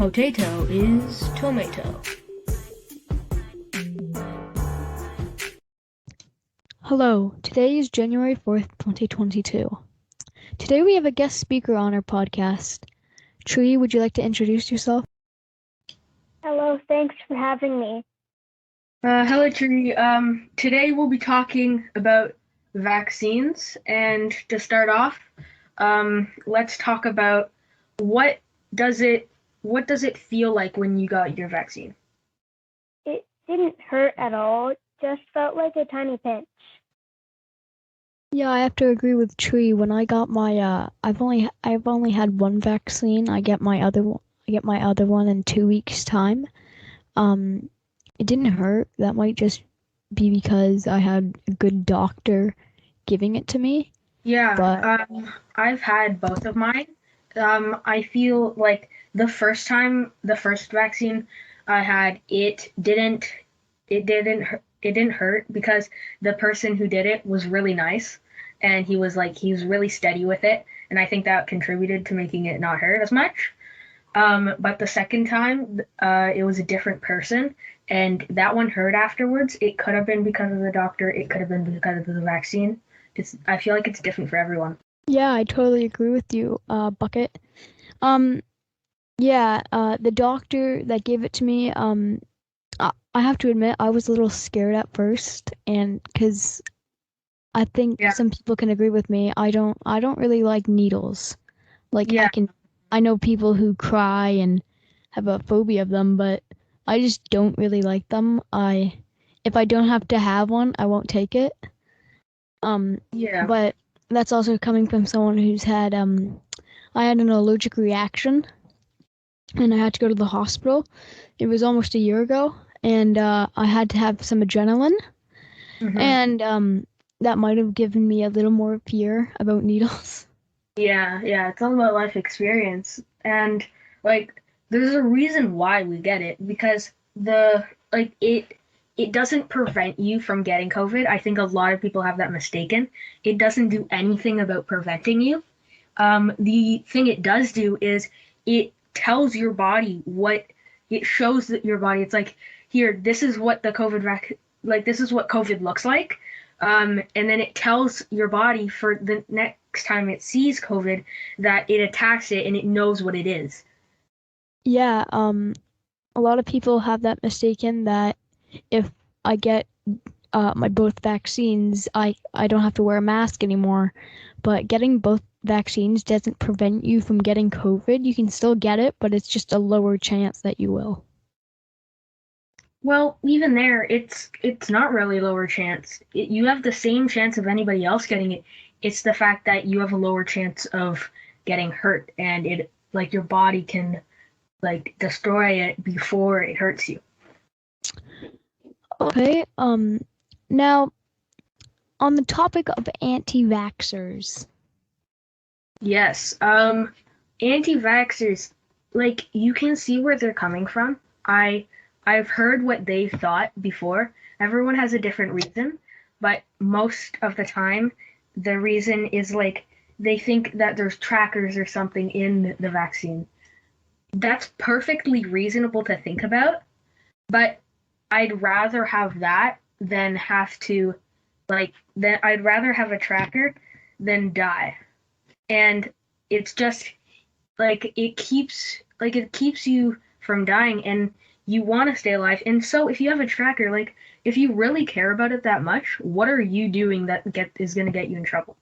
Potato is tomato. Hello, today is January 4th, 2022. Today we have a guest speaker on our podcast. Tree, would you like to introduce yourself? Hello, thanks for having me. Hello, Tree. Today we'll be talking about vaccines, and to start off, let's talk about what does it what does it feel like when you got your vaccine? It didn't hurt at all, just felt like a tiny pinch. Yeah, I have to agree with Tree. When I got my I've only had one vaccine. I get my other one in 2 weeks time. Um it didn't hurt. That might just be because I had a good doctor giving it to me. But Yeah, I've had both of mine. I feel like the first vaccine I had, it didn't hurt because the person who did it was really nice, and he was really steady with it, and I think that contributed to making it not hurt as much. But the second time, it was a different person, and that one hurt afterwards. It could have been because of the doctor. It could have been because of the vaccine. I feel like it's different for everyone. yeah, I totally agree with you, Bucket. Um the doctor that gave it to me, I have to admit I was a little scared at first, and because I think Yeah, some people can agree with me, I don't really like needles. Like yeah, I know people who cry and have a phobia of them, but I just don't really like them. If I don't have to have one, I won't take it. Um, yeah. but that's also coming from someone who's had I had an allergic reaction and I had to go to the hospital. It was almost a year ago, and I had to have some adrenaline, hmm and that might have given me a little more fear about needles. Yeah, yeah. It's all about life experience, and like, there's a reason why we get it because it doesn't prevent you from getting COVID. I think a lot of people have that mistaken. It doesn't do anything about preventing you. The thing it does do is it tells your body what it shows that your body. It's like, here, this is what the this is what COVID looks like. And then it tells your body for the next time it sees COVID that it attacks it and it knows what it is. Yeah, a lot of people have that mistaken that if I get my both vaccines, I don't have to wear a mask anymore. But getting both vaccines doesn't prevent you from getting COVID. You can still get it, but it's just a lower chance that you will. Well, even there, it's not really lower chance. You have the same chance of anybody else getting it. It's the fact that you have a lower chance of getting hurt, and it like your body can like destroy it before it hurts you. Okay. Now on the topic of anti-vaxxers. Yes. Anti-vaxxers, like you can see where they're coming from. I've heard what they've thought before. Everyone has a different reason, but most of the time the reason is like they think that there's trackers or something in the vaccine. That's perfectly reasonable to think about, but I'd rather have that than have to then I'd rather have a tracker than die. And it's just it keeps you from dying, and you want to stay alive. And so if you have a tracker, like if you really care about it that much, what are you doing that get is going to get you in trouble?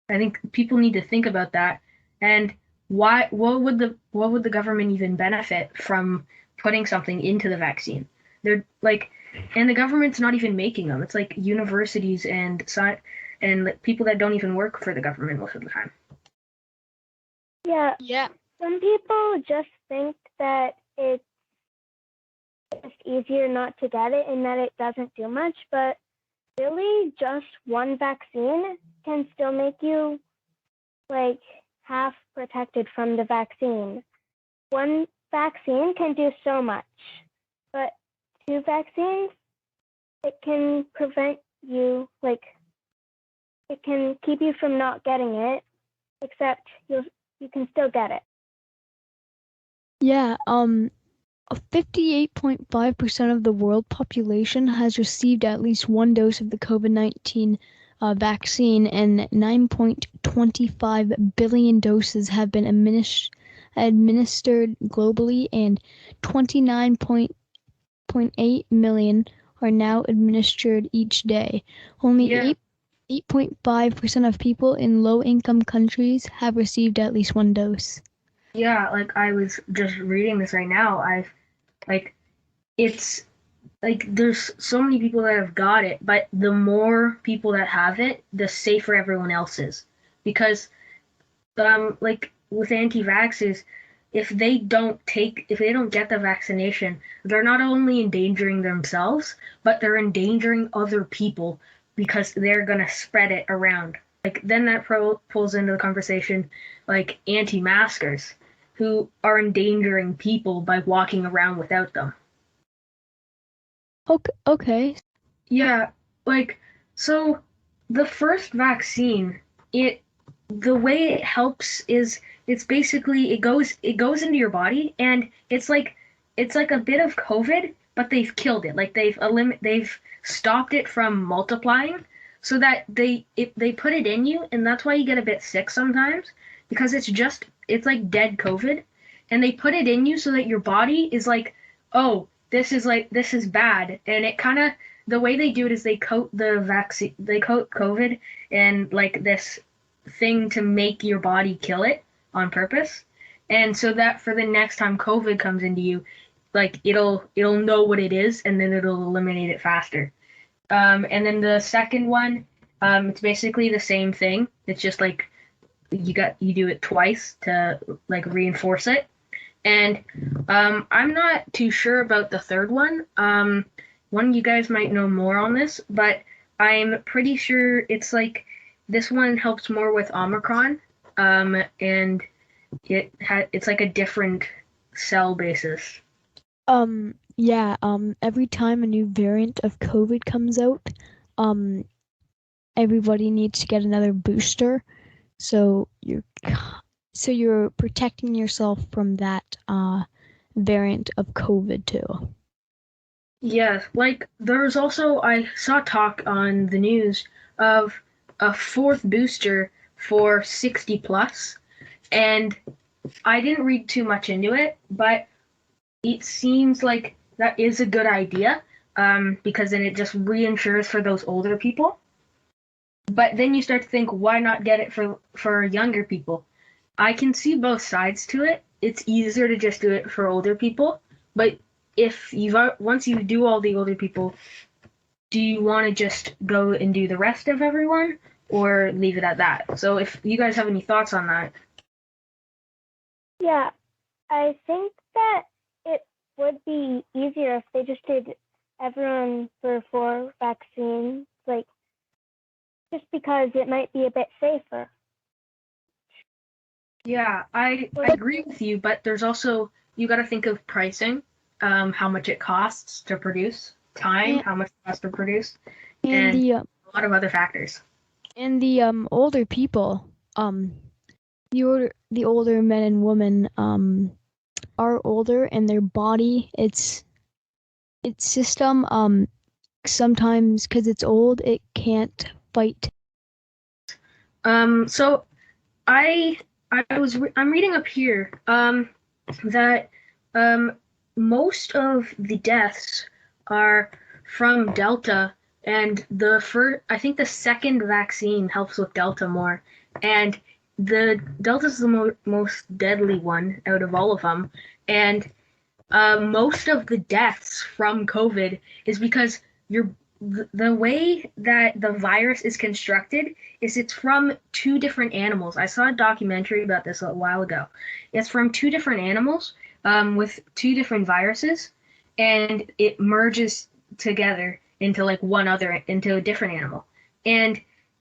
I think people need to think about that. And what would the government even benefit from putting something into the vaccine? They're like, and the government's not even making them. It's like universities and like people that don't even work for the government most of the time. Yeah, Yeah. some people just think that it's just easier not to get it and that it doesn't do much, but really just one vaccine can still make you like half protected from the vaccine. One vaccine can do so much, but two vaccines, it can prevent you, like, it can keep you from not getting it, except you can still get it. Yeah, 58.5% of the world population has received at least one dose of the COVID-19 vaccine, and 9.25 billion doses have been administered globally, and 29.8 million are now administered each day. Only Yeah, 8.5% of people in low-income countries have received at least one dose. yeah, like I was just reading this right now. Like it's like there's so many people that have got it, but the more people that have it, the safer everyone else is. Because like with anti-vaxxers, if they don't get the vaccination, they're not only endangering themselves, but they're endangering other people because they're gonna spread it around. Like then that pulls into the conversation like anti-maskers who are endangering people by walking around without them. Okay. Yeah, like so the first vaccine, it the way it helps is it's basically it goes into your body and it's like a bit of COVID, but they've killed it. Like they've stopped it from multiplying so that they put it in you and that's why you get a bit sick sometimes because it's like dead COVID and they put it in you so that your body is like, "Oh, this is bad." And it kind of the way they do it is they coat COVID in like this thing to make your body kill it on purpose. And so that for the next time COVID comes into you, like it'll know what it is and then it'll eliminate it faster. And then the second one, it's basically the same thing. It's just like you do it twice to like reinforce it. And I'm not too sure about the third one. One of you guys might know more on this, but I'm pretty sure it's like this one helps more with Omicron, and it's like a different cell basis. Yeah, every time a new variant of COVID comes out, um, everybody needs to get another booster. So you're protecting yourself from that variant of COVID too. Yes, like there's also I saw talk on the news of a fourth booster for 60 plus, and I didn't read too much into it, but it seems like that is a good idea because then it just reinsures for those older people. But then you start to think, why not get it for younger people? I can see both sides to it. It's easier to just do it for older people, but if once you do all the older people, do you want to just go and do the rest of everyone or leave it at that? So if you guys have any thoughts on that. Yeah, I think that it would be easier if they just did everyone for 4 vaccines, like just because it might be a bit safer. Yeah, I agree with you, but there's also you got to think of pricing, how much it costs to produce, time, And how much it costs to produce, and and the a lot of other factors. older people, the older men and women are older and their body its system sometimes because it's old it can't fight. So I I'm reading up here that um most of the deaths are from Delta and the first I think the second vaccine helps with Delta more and the Delta is the most deadly one out of all of them and most of the deaths from COVID is because the way that the virus is constructed is it's from two different animals. I saw a documentary about this a while ago. It's from two different animals with two different viruses, and it merges together into like into a different animal. And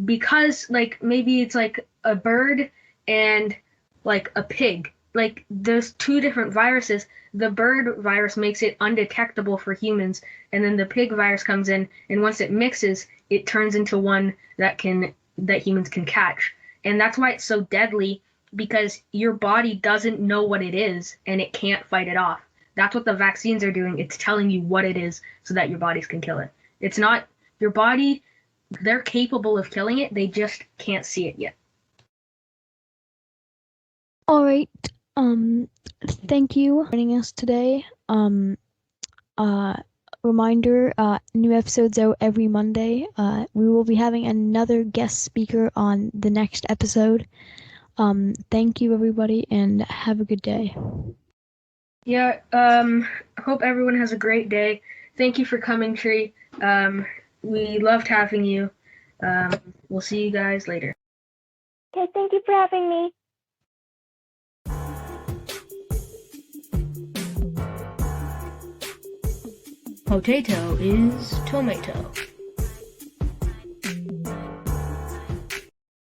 because like maybe it's like a bird and like a pig, like there's two different viruses. The bird virus makes it undetectable for humans, and then the pig virus comes in, and once it mixes, it turns into one that humans can catch. And that's why it's so deadly because your body doesn't know what it is and it can't fight it off. That's what the vaccines are doing. It's telling you what it is so that your bodies can kill it. It's not your body, they're capable of killing it, they just can't see it yet. All right. Thank you for joining us today. Reminder, new episodes out every Monday. We will be having another guest speaker on the next episode. Thank you, everybody, and have a good day. Yeah, hope everyone has a great day. Thank you for coming, Tree. We loved having you. We'll see you guys later. Okay, thank you for having me. Potato is tomato.